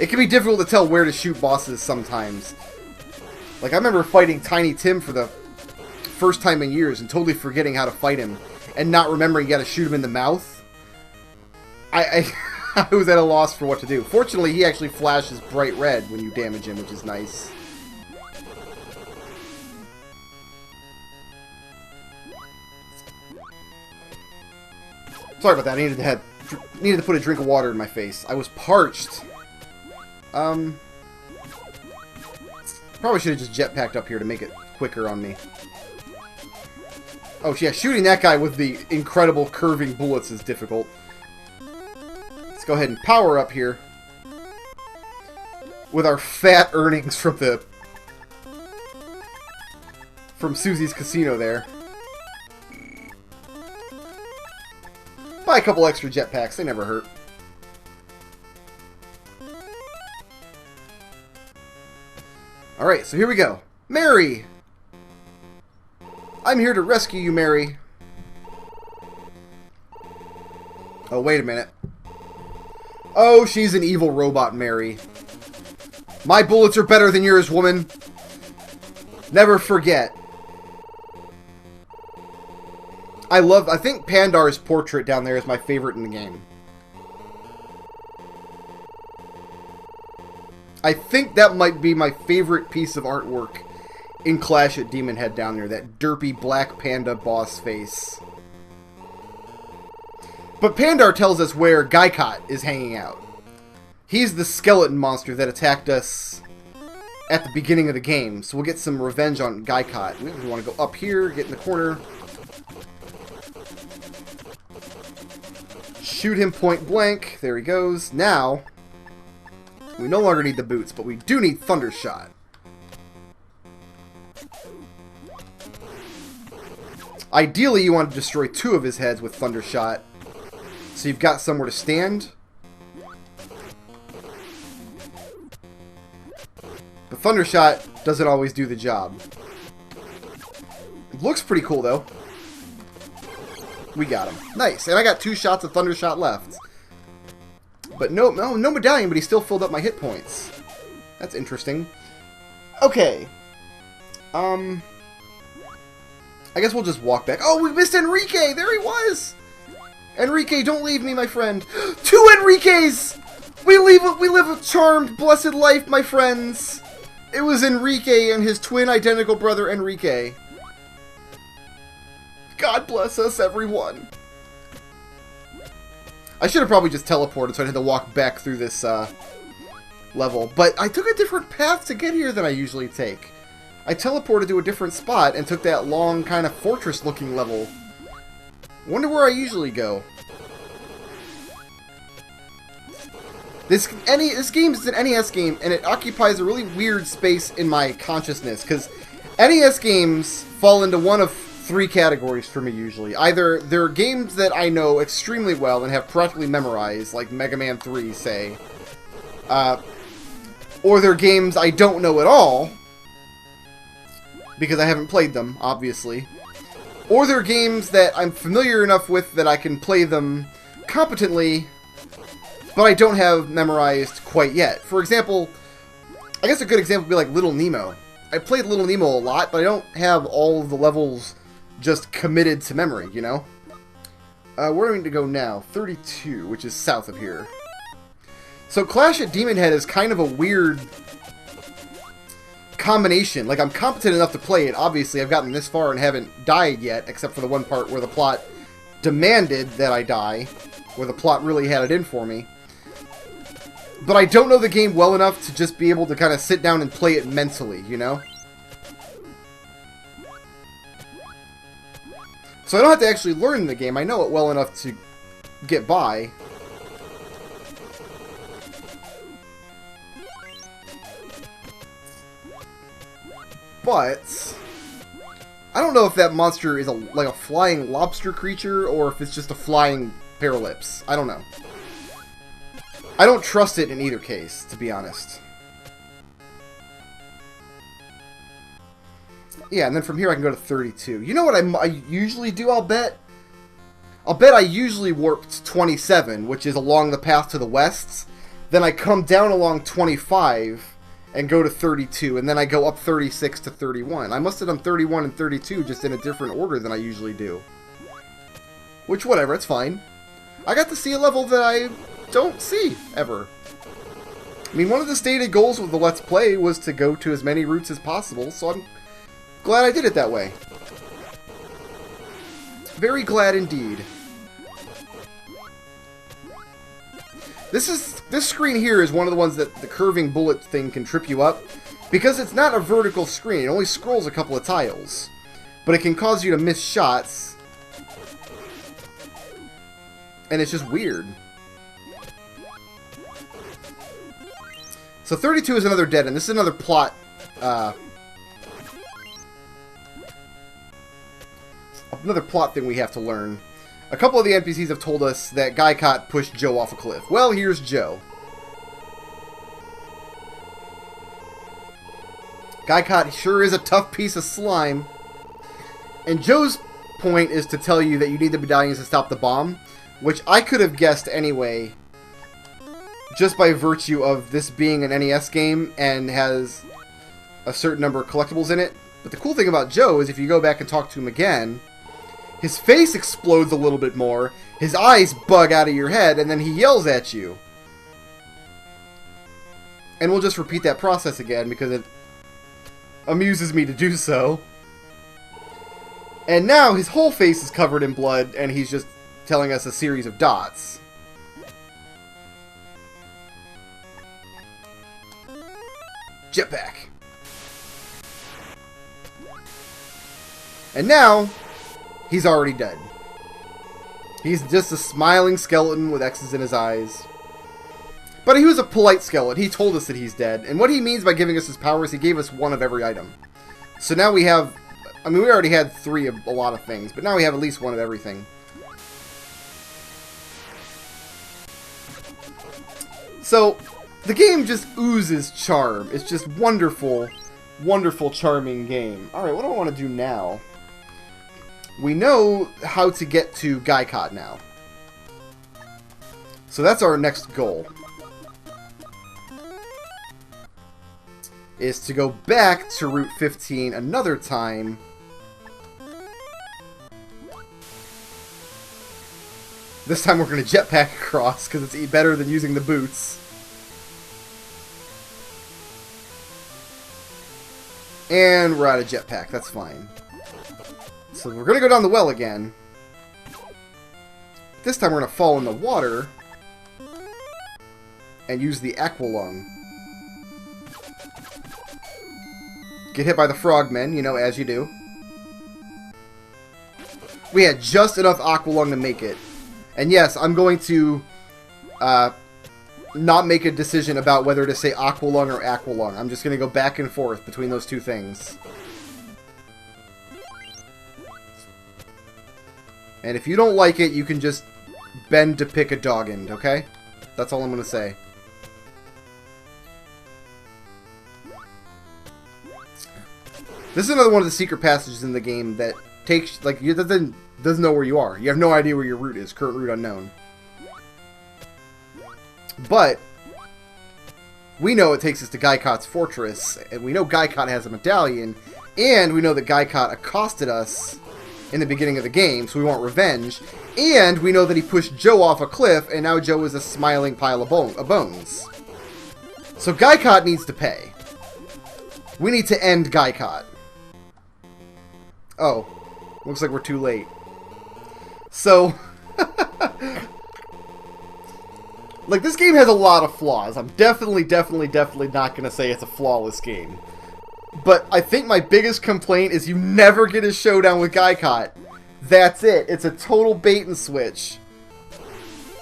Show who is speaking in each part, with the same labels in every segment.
Speaker 1: It can be difficult to tell where to shoot bosses sometimes. Like, I remember fighting Tiny Tim for the first time in years and totally forgetting how to fight him and not remembering you gotta shoot him in the mouth. I was at a loss for what to do. Fortunately, he actually flashes bright red when you damage him, which is nice. Sorry about that. I needed to put a drink of water in my face. I was parched. Probably should have just jetpacked up here to make it quicker on me. Oh, yeah, shooting that guy with the incredible curving bullets is difficult. Let's go ahead and power up here. With our fat earnings from Susie's Casino there. Buy a couple extra jetpacks, they never hurt. Alright, so here we go. Mary! I'm here to rescue you, Mary. Oh, wait a minute. Oh, she's an evil robot, Mary. My bullets are better than yours, woman. Never forget. I think Pandar's portrait down there is my favorite in the game. I think that might be my favorite piece of artwork in Clash at Demonhead down there. That derpy black panda boss face. But Pandar tells us where Guy Cot is hanging out. He's the skeleton monster that attacked us at the beginning of the game. So we'll get some revenge on Guy Cot. We want to go up here, get in the corner. Shoot him point blank. There he goes. Now, we no longer need the boots, but we do need Thundershot. Ideally, you want to destroy 2 of his heads with Thundershot, so you've got somewhere to stand. The Thundershot doesn't always do the job. It looks pretty cool, though. We got him. Nice. And I got 2 shots of Thundershot left. But no medallion, but he still filled up my hit points. That's interesting. Okay. I guess we'll just walk back. Oh, we missed Enrique! There he was! Enrique, don't leave me, my friend. 2 Enriques! We live a charmed, blessed life, my friends. It was Enrique and his twin identical brother, Enrique. God bless us, everyone. I should have probably just teleported, so I had to walk back through this level. But I took a different path to get here than I usually take. I teleported to a different spot and took that long, kind of fortress-looking level. Wonder where I usually go. This game is an NES game, and it occupies a really weird space in my consciousness, because NES games fall into one of 3 categories for me, usually. Either they're games that I know extremely well and have practically memorized, like Mega Man 3, say. Or they're games I don't know at all, because I haven't played them, obviously. Or they're games that I'm familiar enough with that I can play them competently, but I don't have memorized quite yet. For example, I guess a good example would be like Little Nemo. I played Little Nemo a lot, but I don't have all of the levels just committed to memory, you know? Where do we need to go now? 32, which is south of here. So Clash at Demonhead is kind of a weird combination. Like, I'm competent enough to play it. Obviously, I've gotten this far and haven't died yet, except for the one part where the plot demanded that I die, where the plot really had it in for me. But I don't know the game well enough to just be able to kind of sit down and play it mentally, you know? So I don't have to actually learn the game. I know it well enough to get by. But I don't know if that monster is like a flying lobster creature or if it's just a flying paralips. I don't know. I don't trust it in either case, to be honest. Yeah, and then from here I can go to 32. You know what I usually do, I'll bet? I'll bet I usually warp to 27, which is along the path to the west. then I come down along 25 and go to 32, and then I go up 36 to 31. I must have done 31 and 32 just in a different order than I usually do. Which, whatever, it's fine. I got to see a level that I don't see, ever. I mean, one of the stated goals with the Let's Play was to go to as many routes as possible, so I'm glad I did it that way. Very glad indeed. This screen here is one of the ones that the curving bullet thing can trip you up, because it's not a vertical screen. It only scrolls a couple of tiles, but it can cause you to miss shots. And it's just weird. So 32 is another dead end. This is another plot. Another plot thing we have to learn. A couple of the NPCs have told us that Guy Cot pushed Joe off a cliff. Well, here's Joe. Guy Cot sure is a tough piece of slime. And Joe's point is to tell you that you need the medallions to stop the bomb, which I could have guessed anyway, just by virtue of this being an NES game and has a certain number of collectibles in it. But the cool thing about Joe is if you go back and talk to him again, his face explodes a little bit more, his eyes bug out of your head, and then he yells at you. And we'll just repeat that process again because it amuses me to do so. And now his whole face is covered in blood, and he's just telling us a series of dots. Jetpack. And now, he's already dead. He's just a smiling skeleton with X's in his eyes. But he was a polite skeleton. He told us that he's dead. And what he means by giving us his powers, he gave us one of every item. So now we have... I mean, we already had 3 of a lot of things, but now we have at least one of everything. So, the game just oozes charm. It's just wonderful, wonderful, charming game. Alright, what do I want to do now? We know how to get to Guy Cot now. So that's our next goal. Is to go back to Route 15 another time. This time we're going to jetpack across, because it's better than using the boots. And we're out of jetpack, that's fine. So we're going to go down the well again. This time we're going to fall in the water. And use the aqualung. Get hit by the frogmen, you know, as you do. We had just enough aqualung to make it. And yes, I'm going to not make a decision about whether to say aqualung or aqualung. I'm just going to go back and forth between those two things. And if you don't like it, you can just bend to pick a dog end, okay? That's all I'm going to say. This is another one of the secret passages in the game that takes, like, it doesn't know where you are. You have no idea where your route is. Current route unknown. But we know it takes us to Guy Cot's fortress, and we know Guy Cot has a medallion, and we know that Guy Cot accosted us in the beginning of the game, so we want revenge, and we know that he pushed Joe off a cliff, and now Joe is a smiling pile of bones. So Guy Cot needs to pay. We need to end Guy Cot. Oh, looks like we're too late. So, like, this game has a lot of flaws. I'm definitely not going to say it's a flawless game. But I think my biggest complaint is you never get a showdown with Guy Cot. That's it. It's a total bait and switch.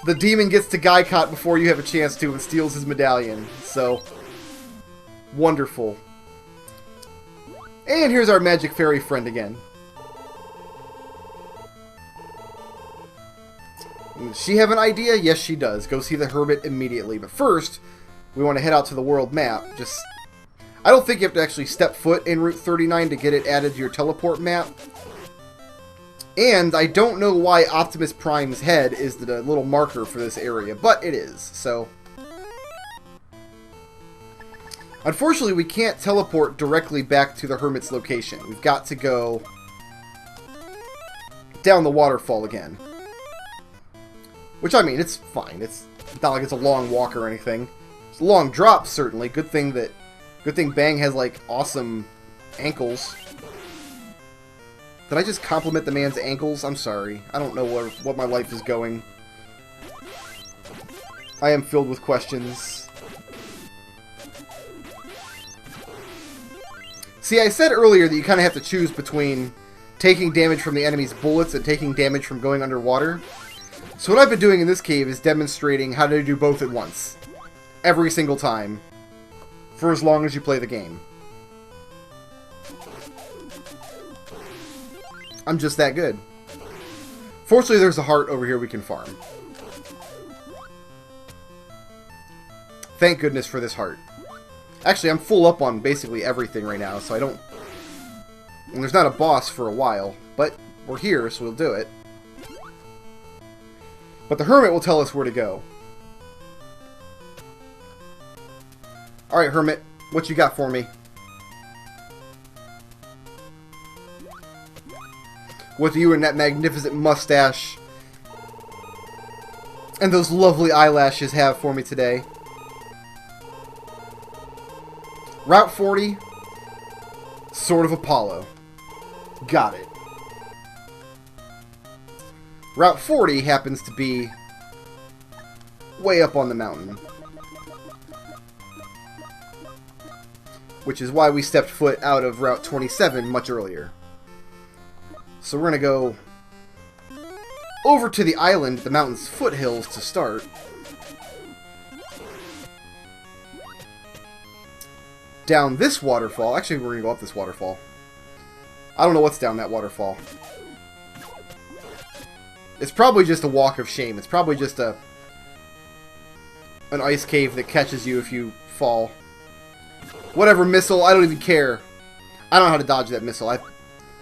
Speaker 1: The demon gets to Guy Cot before you have a chance to and steals his medallion. So, wonderful. And here's our magic fairy friend again. Does she have an idea? Yes, she does. Go see the hermit immediately. But first, we want to head out to the world map. I don't think you have to actually step foot in Route 39 to get it added to your teleport map. And I don't know why Optimus Prime's head is the little marker for this area, but it is. So, Unfortunately, we can't teleport directly back to the hermit's location. We've got to go down the waterfall again. Which, I mean, it's fine. It's not like it's a long walk or anything. It's a long drop, certainly. Good thing Bang has, like, awesome ankles. Did I just compliment the man's ankles? I'm sorry. I don't know what my life is going. I am filled with questions. See, I said earlier that you kind of have to choose between taking damage from the enemy's bullets and taking damage from going underwater. So what I've been doing in this cave is demonstrating how to do both at once. Every single time. For as long as you play the game. I'm just that good. Fortunately, there's a heart over here we can farm. Thank goodness for this heart. Actually, I'm full up on basically everything right now, so I don't... And there's not a boss for a while, but we're here, so we'll do it. But the hermit will tell us where to go. Alright, hermit, what you got for me? With you and that magnificent mustache and those lovely eyelashes have for me today. Route 40, Sword of Apollo. Got it. Route 40 happens to be way up on the mountain. Which is why we stepped foot out of Route 27 much earlier. So we're going to go over to the island at the mountain's foothills to start. Down this waterfall. Actually, we're going to go up this waterfall. I don't know what's down that waterfall. It's probably just a walk of shame. It's probably just an ice cave that catches you if you fall. Whatever missile, I don't even care. I don't know how to dodge that missile. I've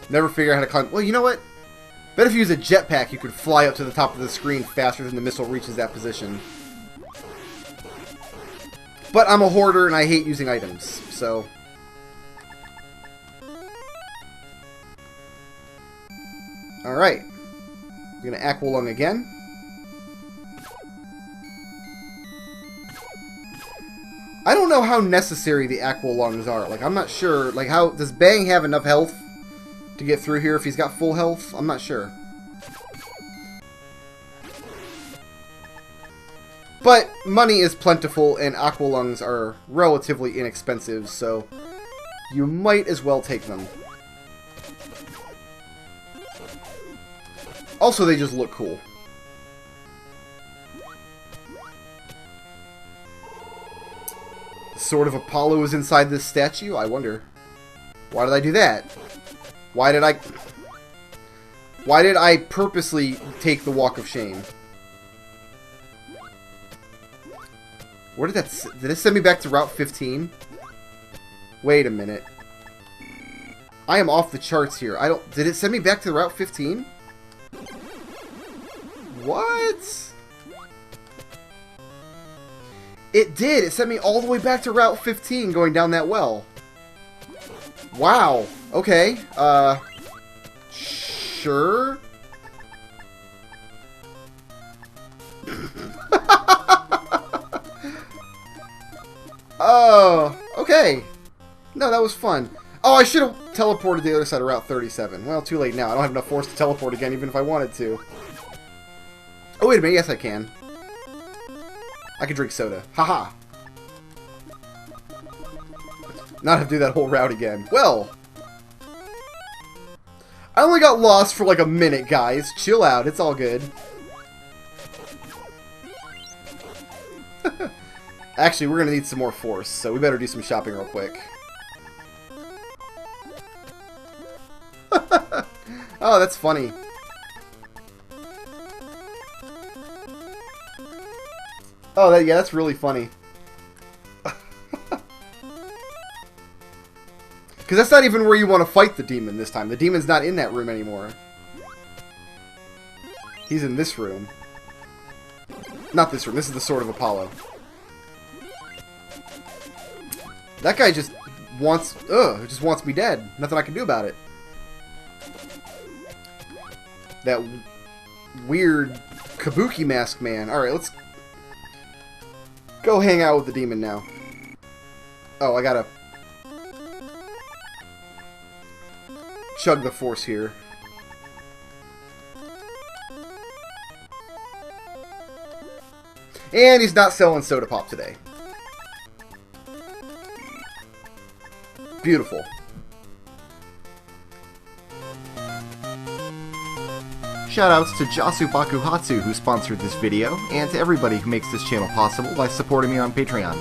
Speaker 1: never figured out how to climb. Well, you know what? Bet if you use a jetpack, you could fly up to the top of the screen faster than the missile reaches that position. But I'm a hoarder and I hate using items, so... Alright. We're gonna aqualung again. I don't know how necessary the aqualungs are. Like, I'm not sure. Like, how... Does Bang have enough health to get through here if he's got full health? I'm not sure. But money is plentiful and aqualungs are relatively inexpensive, so you might as well take them. Also, they just look cool. The Sword of Apollo is inside this statue? I wonder. Why did I do that? Why did I purposely take the Walk of Shame? Where did that... Did it send me back to Route 15? Wait a minute. I am off the charts here. Did it send me back to Route 15? What? It did. It sent me all the way back to Route 15 going down that well. Wow. Okay. Sure. Oh, okay. No, that was fun. Oh, I should have teleported to the other side of Route 37. Well, too late now. I don't have enough force to teleport again, even if I wanted to. Oh, wait a minute. Yes, I can. I can drink soda. Haha. Not have to do that whole route again. Well. I only got lost for like a minute, guys. Chill out. It's all good. Actually, we're going to need some more force, so we better do some shopping real quick. Oh, that's funny. Oh, yeah, that's really funny. Because that's not even where you want to fight the demon this time. The demon's not in that room anymore. He's in this room. Not this room. This is the Sword of Apollo. That guy just wants me dead. Nothing I can do about it. That weird kabuki mask man. Alright, let's go hang out with the demon now. Oh, I gotta chug the force here. And he's not selling soda pop today. Beautiful.
Speaker 2: Shoutouts to Jasu Bakuhatsu who sponsored this video, and to everybody who makes this channel possible by supporting me on Patreon.